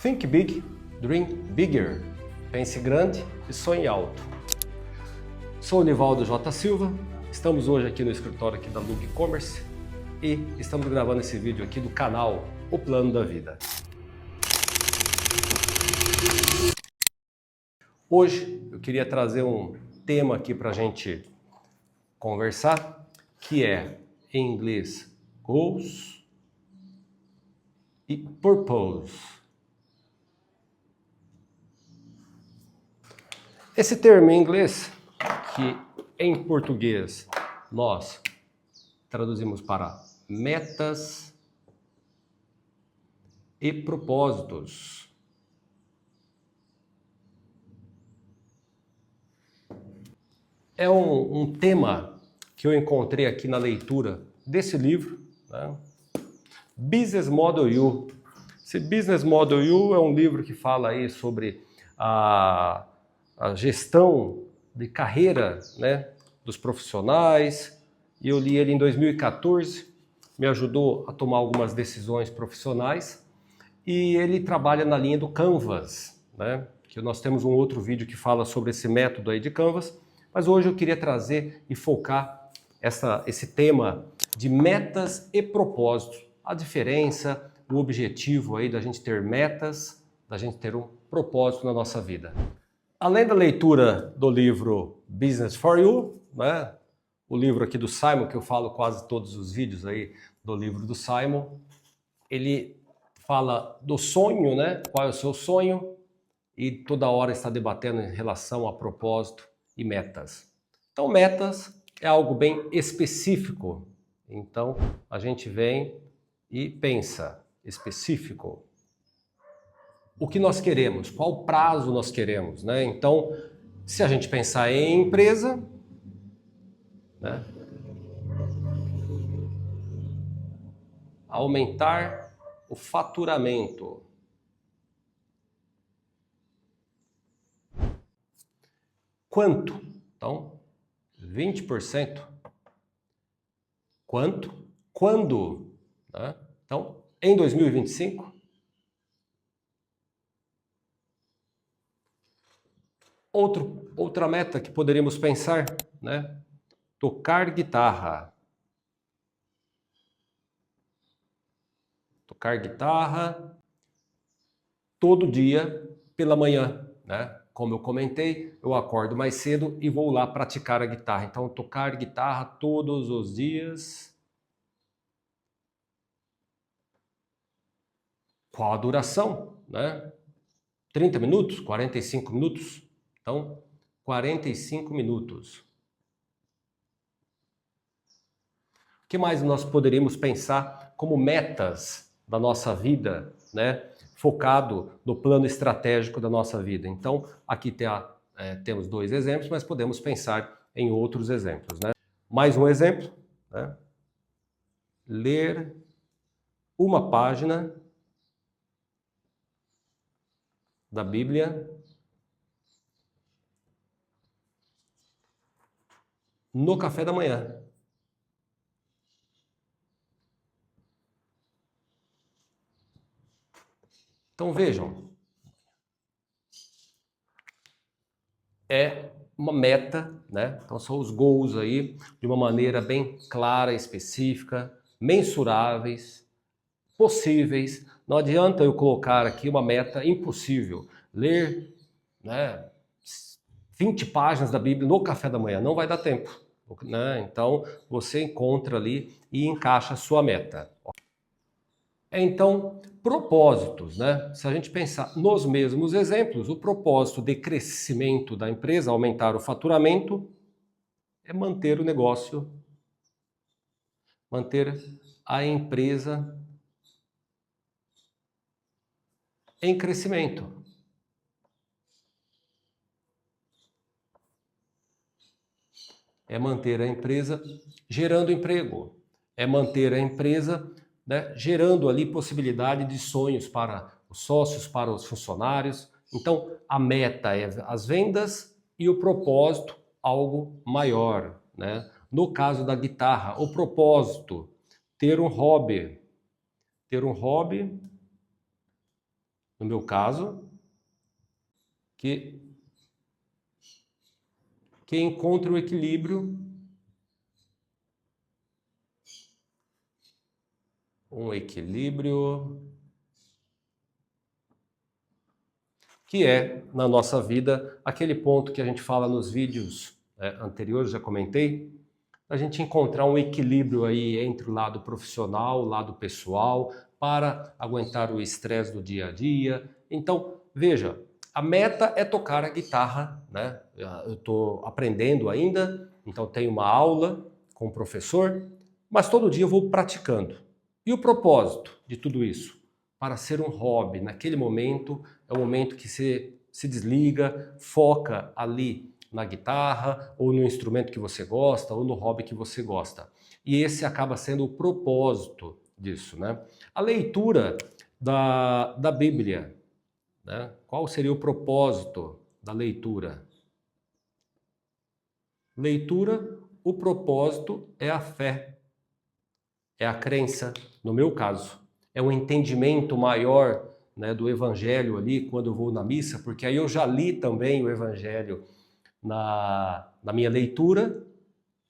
Think big, dream bigger. Pense grande e sonhe alto. Sou o Nivaldo J. Silva, estamos hoje aqui no escritório aqui da Lug Commerce e estamos gravando esse vídeo aqui do canal O Plano da Vida. Hoje eu queria trazer um tema aqui para a gente conversar, que é em inglês goals e purpose. Esse termo em inglês, que em português nós traduzimos para metas e propósitos. É um tema que eu encontrei aqui na leitura desse livro, né? Business Model U. Esse Business Model U é um livro que fala aí sobre a gestão de carreira, né, dos profissionais, e eu li ele em 2014, me ajudou a tomar algumas decisões profissionais, e ele trabalha na linha do Canvas, né, que nós temos um outro vídeo que fala sobre esse método aí de Canvas, mas hoje eu queria trazer e focar esse tema de metas e propósitos, a diferença, o objetivo aí da gente ter metas, da gente ter um propósito na nossa vida. Além da leitura do livro Business for You, né, o livro aqui do Simon, que eu falo quase todos os vídeos aí do livro do Simon, ele fala do sonho, né, qual é o seu sonho, e toda hora está debatendo em relação a propósito e metas. Então, metas é algo bem específico. Então, a gente vem e pensa, específico. O que nós queremos, qual prazo nós queremos, né? Então, se a gente pensar em empresa, né? Aumentar o faturamento. Quanto? Então, 20%. Quanto? Quando? Né? Então, em 2025. Outra meta que poderíamos pensar, né? Tocar guitarra. Tocar guitarra todo dia pela manhã, né? Como eu comentei, eu acordo mais cedo e vou lá praticar a guitarra. Então, tocar guitarra todos os dias. Qual a duração, né? 30 minutos? 45 minutos? Então, 45 minutos. O que mais nós poderíamos pensar como metas da nossa vida, né? Focado no plano estratégico da nossa vida. Então, aqui temos dois exemplos, mas podemos pensar em outros exemplos, né? Mais um exemplo, né? Ler uma página da Bíblia no café da manhã. Então vejam, é uma meta, né? Então são os goals aí de uma maneira bem clara, específica, mensuráveis, possíveis. Não adianta eu colocar aqui uma meta impossível, ler, né, 20 páginas da Bíblia no café da manhã, não vai dar tempo, né? Então você encontra ali e encaixa a sua meta. Então, propósitos, né? Se a gente pensar nos mesmos exemplos, o propósito de crescimento da empresa, aumentar o faturamento, é manter o negócio, manter a empresa em crescimento. É manter a empresa gerando emprego, é manter a empresa, né, gerando ali possibilidade de sonhos para os sócios, para os funcionários. Então, a meta é as vendas e o propósito, algo maior, né? No caso da guitarra, o propósito, ter um hobby no meu caso, que encontre o equilíbrio, que é, na nossa vida, aquele ponto que a gente fala nos vídeos anteriores, já comentei, a gente encontrar um equilíbrio aí entre o lado profissional, o lado pessoal, para aguentar o estresse do dia a dia. Então, veja, a meta é tocar a guitarra, né? Eu estou aprendendo ainda, então tenho uma aula com o professor, mas todo dia eu vou praticando. E o propósito de tudo isso? Para ser um hobby. Naquele momento, é o momento que você se desliga, foca ali na guitarra, ou no instrumento que você gosta, ou no hobby que você gosta. E esse acaba sendo o propósito disso, né? A leitura da Bíblia, né? Qual seria o propósito da leitura? Leitura, o propósito é a fé, é a crença, no meu caso. É um entendimento maior, né, do Evangelho ali, quando eu vou na missa, porque aí eu já li também o Evangelho na minha leitura.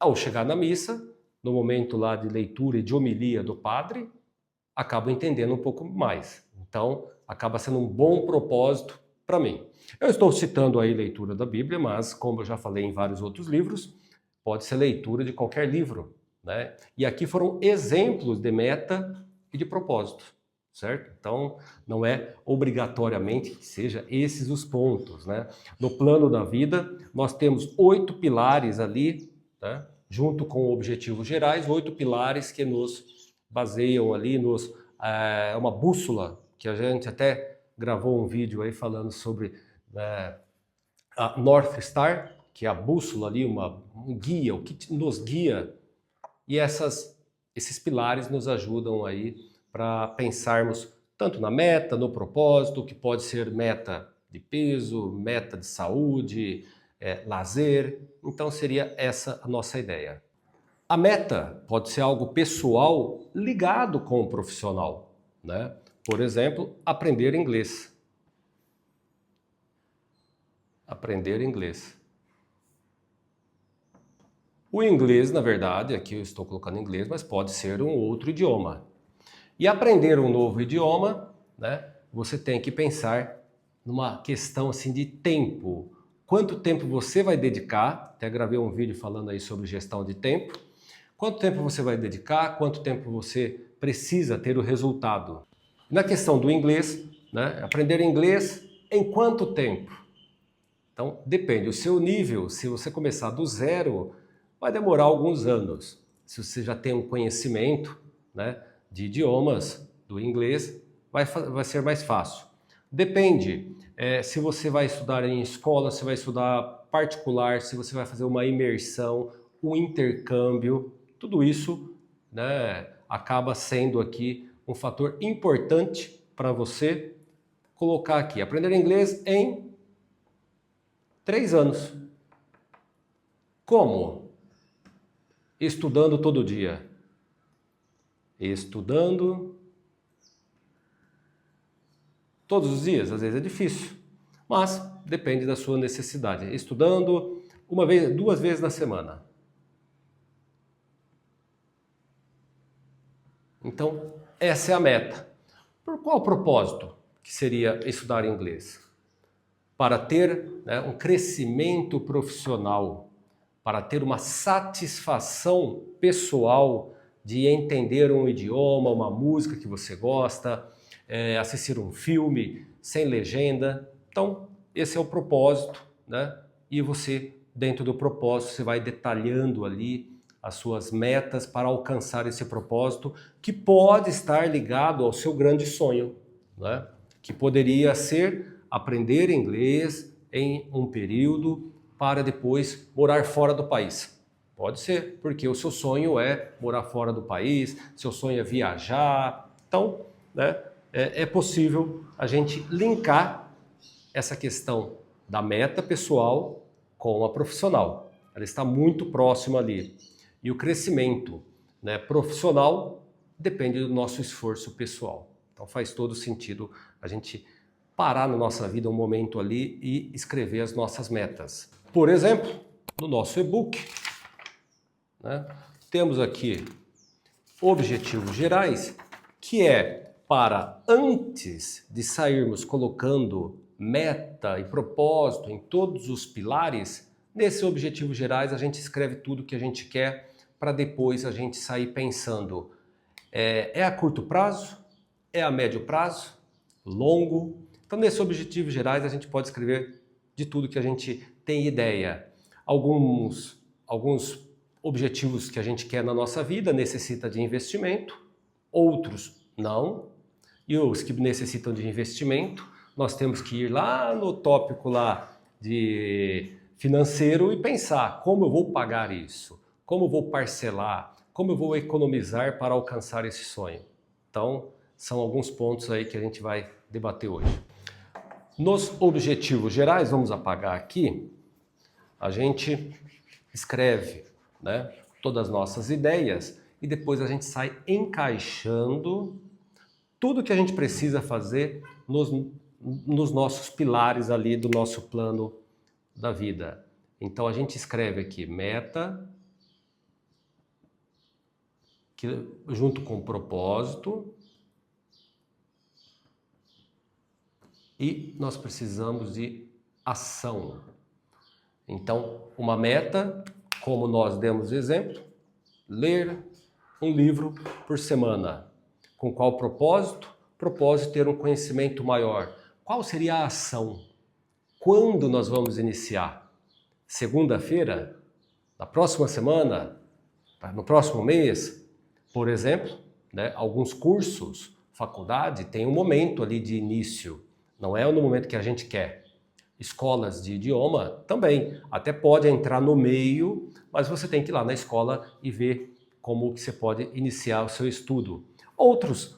Ao chegar na missa, no momento lá de leitura e de homilia do padre, acabo entendendo um pouco mais. Então, acaba sendo um bom propósito para mim. Eu estou citando aí leitura da Bíblia, mas como eu já falei em vários outros livros, pode ser leitura de qualquer livro, né? E aqui foram exemplos de meta e de propósito, certo? Então, não é obrigatoriamente que seja esses os pontos, né? No plano da vida, nós temos 8 pilares ali, né? Junto com objetivos gerais, 8 pilares que nos baseiam ali, uma bússola, que a gente até gravou um vídeo aí falando sobre a North Star, que é a bússola ali, um guia, o que nos guia. E esses pilares nos ajudam aí para pensarmos tanto na meta, no propósito, que pode ser meta de peso, meta de saúde, lazer. Então seria essa a nossa ideia. A meta pode ser algo pessoal ligado com o profissional, né? Por exemplo, aprender inglês. Aprender inglês. O inglês, na verdade, aqui eu estou colocando inglês, mas pode ser um outro idioma. E aprender um novo idioma, né? Você tem que pensar numa questão assim de tempo. Quanto tempo você vai dedicar? Até gravei um vídeo falando aí sobre gestão de tempo. Quanto tempo você vai dedicar? Quanto tempo você precisa ter o resultado? Na questão do inglês, né? Aprender inglês em quanto tempo? Então, depende. O seu nível, se você começar do zero, vai demorar alguns anos. Se você já tem um conhecimento, né, de idiomas, do inglês, vai ser mais fácil. Depende. Se você vai estudar em escola, se vai estudar particular, se você vai fazer uma imersão, um intercâmbio, tudo isso, né, acaba sendo aqui um fator importante para você colocar aqui. Aprender inglês em 3 anos. Como? Estudando todo dia. Estudando todos os dias, às vezes é difícil, mas depende da sua necessidade. Estudando 2 vezes na semana. Então, essa é a meta. Por qual propósito que seria estudar inglês? Para ter, né, um crescimento profissional, para ter uma satisfação pessoal de entender um idioma, uma música que você gosta, assistir um filme sem legenda. Então, esse é o propósito, né? E você, dentro do propósito, você vai detalhando ali as suas metas para alcançar esse propósito, que pode estar ligado ao seu grande sonho, né? Que poderia ser aprender inglês em um período para depois morar fora do país. Pode ser, porque o seu sonho é morar fora do país, seu sonho é viajar. Então, né, é possível a gente linkar essa questão da meta pessoal com a profissional. Ela está muito próxima ali. E o crescimento, né, profissional depende do nosso esforço pessoal. Então faz todo sentido a gente parar na nossa vida um momento ali e escrever as nossas metas. Por exemplo, no nosso e-book, né, temos aqui objetivos gerais, que é para antes de sairmos colocando meta e propósito em todos os pilares, nesses objetivos gerais a gente escreve tudo que a gente quer para depois a gente sair pensando, é a curto prazo, é a médio prazo, longo. Então nesses objetivos gerais a gente pode escrever de tudo que a gente tem ideia. Alguns objetivos que a gente quer na nossa vida necessitam de investimento, outros não. E os que necessitam de investimento, nós temos que ir lá no tópico lá de financeiro e pensar como eu vou pagar isso, como eu vou parcelar, como eu vou economizar para alcançar esse sonho. Então, são alguns pontos aí que a gente vai debater hoje. Nos objetivos gerais, vamos apagar aqui, a gente escreve, né, todas as nossas ideias e depois a gente sai encaixando tudo que a gente precisa fazer nos nossos pilares ali do nosso plano da vida. Então a gente escreve aqui meta, junto com propósito, e nós precisamos de ação. Então, uma meta, como nós demos exemplo, ler um livro por semana. Com qual propósito? Propósito ter um conhecimento maior. Qual seria a ação? Quando nós vamos iniciar? Segunda-feira? Na próxima semana? No próximo mês? Por exemplo, né, alguns cursos, faculdade, tem um momento ali de início. Não é no momento que a gente quer. Escolas de idioma também. Até pode entrar no meio, mas você tem que ir lá na escola e ver como que você pode iniciar o seu estudo. Outras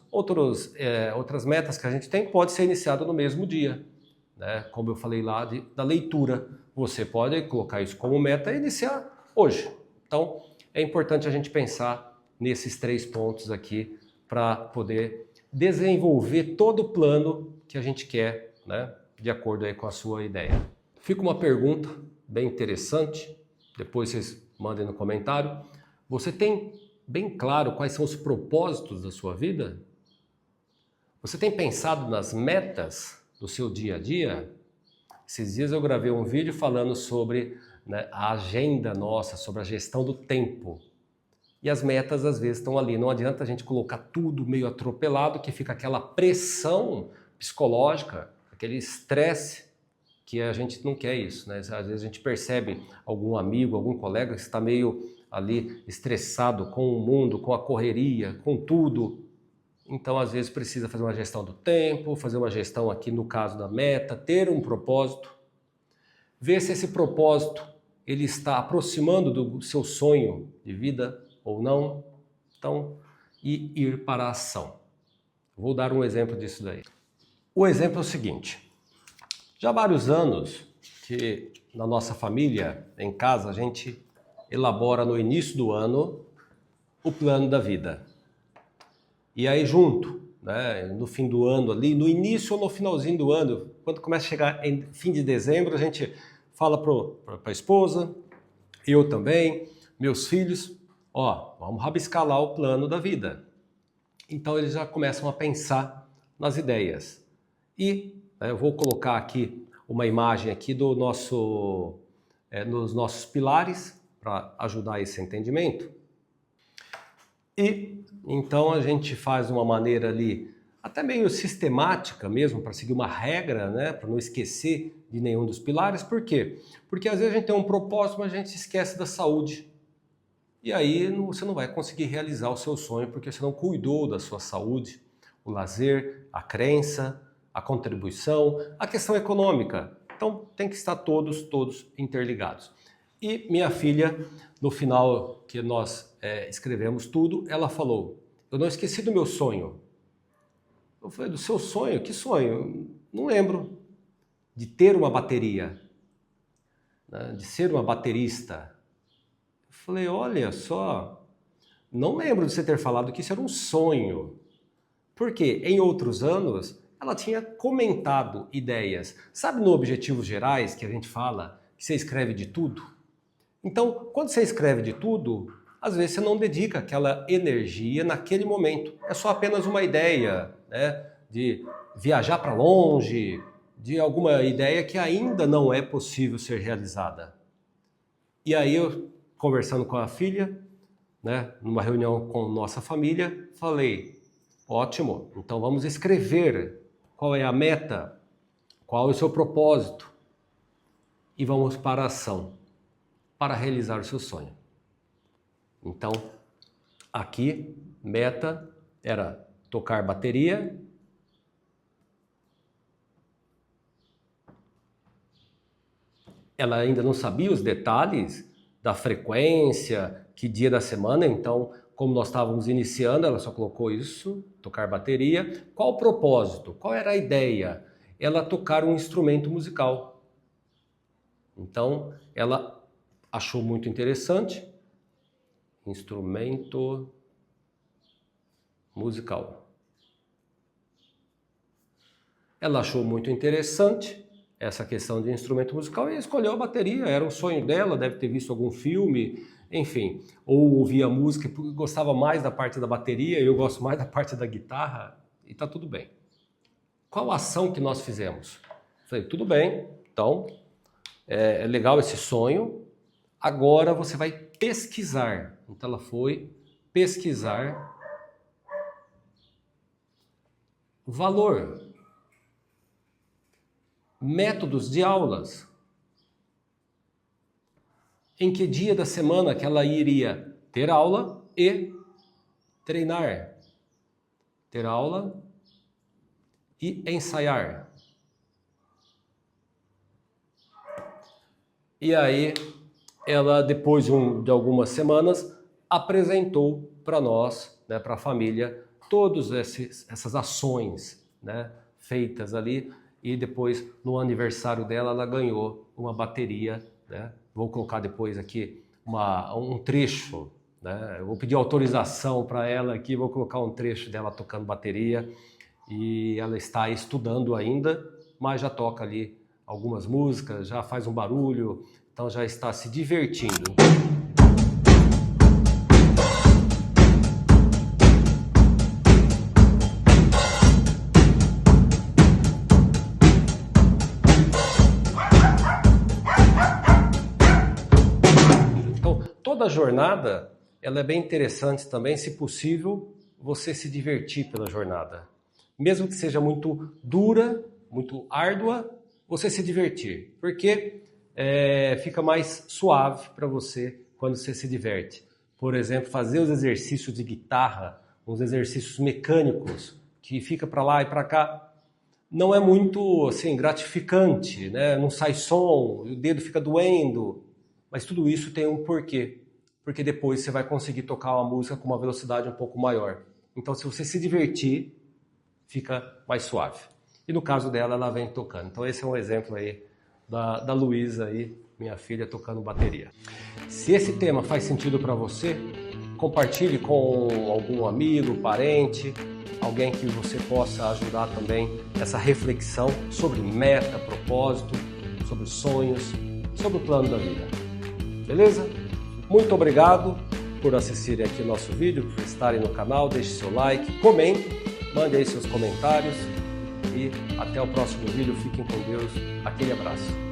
metas que a gente tem pode ser iniciado no mesmo dia, né? Como eu falei lá da leitura, você pode colocar isso como meta e iniciar hoje. Então é importante a gente pensar nesses 3 pontos aqui para poder desenvolver todo o plano que a gente quer, né? De acordo aí com a sua ideia. Fica uma pergunta bem interessante, depois vocês mandem no comentário. Você tem bem claro quais são os propósitos da sua vida? Você tem pensado nas metas do seu dia a dia? Esses dias eu gravei um vídeo falando sobre, né, a agenda nossa, sobre a gestão do tempo. E as metas às vezes estão ali. Não adianta a gente colocar tudo meio atropelado, que fica aquela pressão psicológica, aquele estresse, que a gente não quer isso, né? Às vezes a gente percebe algum amigo, algum colega que está meio ali estressado com o mundo, com a correria, com tudo. Então, às vezes, precisa fazer uma gestão do tempo, fazer uma gestão aqui no caso da meta, ter um propósito, ver se esse propósito ele está aproximando do seu sonho de vida ou não. Então, e ir para a ação. Vou dar um exemplo disso daí. O exemplo é o seguinte: já há vários anos que na nossa família, em casa, a gente elabora no início do ano o plano da vida. E aí junto, né, no fim do ano ali, no início ou no finalzinho do ano, quando começa a chegar em fim de dezembro, a gente fala para a esposa, eu também, meus filhos, ó, vamos rabiscar lá o plano da vida. Então eles já começam a pensar nas ideias. E eu vou colocar aqui uma imagem aqui do nos nossos pilares para ajudar esse entendimento. E então a gente faz uma maneira ali até meio sistemática mesmo, para seguir uma regra, né, para não esquecer de nenhum dos pilares. Por quê? Porque às vezes a gente tem um propósito, mas a gente esquece da saúde. E aí você não vai conseguir realizar o seu sonho porque você não cuidou da sua saúde, o lazer, a crença, a contribuição, a questão econômica. Então tem que estar todos interligados. E minha filha, no final que nós escrevemos tudo, ela falou: eu não esqueci do meu sonho. Eu falei: do seu sonho? Que sonho? Não lembro. De ter uma bateria, né? De ser uma baterista. Eu falei: olha só, não lembro de você ter falado que isso era um sonho. Porque em outros anos ela tinha comentado ideias. Sabe no Objetivos Gerais que a gente fala que você escreve de tudo? Então, quando você escreve de tudo, às vezes você não dedica aquela energia naquele momento. É só apenas uma ideia, né, de viajar para longe, de alguma ideia que ainda não é possível ser realizada. E aí eu, conversando com a filha, né, numa reunião com nossa família, falei, ótimo, então vamos escrever qual é a meta, qual é o seu propósito e vamos para a ação, para realizar o seu sonho. Então, aqui, meta era tocar bateria, ela ainda não sabia os detalhes da frequência, que dia da semana, então, como nós estávamos iniciando, ela só colocou isso, tocar bateria. Qual o propósito? Qual era a ideia? Ela tocar um instrumento musical. Então, ela achou muito interessante, instrumento musical. Ela achou muito interessante essa questão de instrumento musical e escolheu a bateria, era um sonho dela, deve ter visto algum filme, enfim, ou ouvia música porque gostava mais da parte da bateria, eu gosto mais da parte da guitarra, e tá tudo bem. Qual a ação que nós fizemos? Falei, tudo bem, então, é legal esse sonho, agora você vai pesquisar. Então ela foi pesquisar o valor, métodos de aulas, em que dia da semana que ela iria ter aula e treinar, ter aula e ensaiar. E aí ela, depois de algumas semanas, apresentou para nós, né, para a família, todas essas ações, né, feitas ali. E depois, no aniversário dela, ela ganhou uma bateria, né? Vou colocar depois aqui um trecho, né? Eu vou pedir autorização para ela aqui, vou colocar um trecho dela tocando bateria. E ela está estudando ainda, mas já toca ali algumas músicas, já faz um barulho, então já está se divertindo. Toda a jornada, ela é bem interessante também, se possível, você se divertir pela jornada. Mesmo que seja muito dura, muito árdua, você se divertir. Porque fica mais suave para você quando você se diverte. Por exemplo, fazer os exercícios de guitarra, uns exercícios mecânicos, que fica para lá e para cá, não é muito assim, gratificante, né? Não sai som, o dedo fica doendo. Mas tudo isso tem um porquê. Porque depois você vai conseguir tocar uma música com uma velocidade um pouco maior. Então, se você se divertir, fica mais suave. E no caso dela, ela vem tocando. Então, esse é um exemplo aí da Luísa, aí, minha filha, tocando bateria. Se esse tema faz sentido para você, compartilhe com algum amigo, parente, alguém que você possa ajudar também essa reflexão sobre meta, propósito, sobre sonhos, sobre o plano da vida. Beleza? Muito obrigado por assistirem aqui o nosso vídeo, por estarem no canal, deixe seu like, comente, mande aí seus comentários e até o próximo vídeo. Fiquem com Deus. Aquele abraço.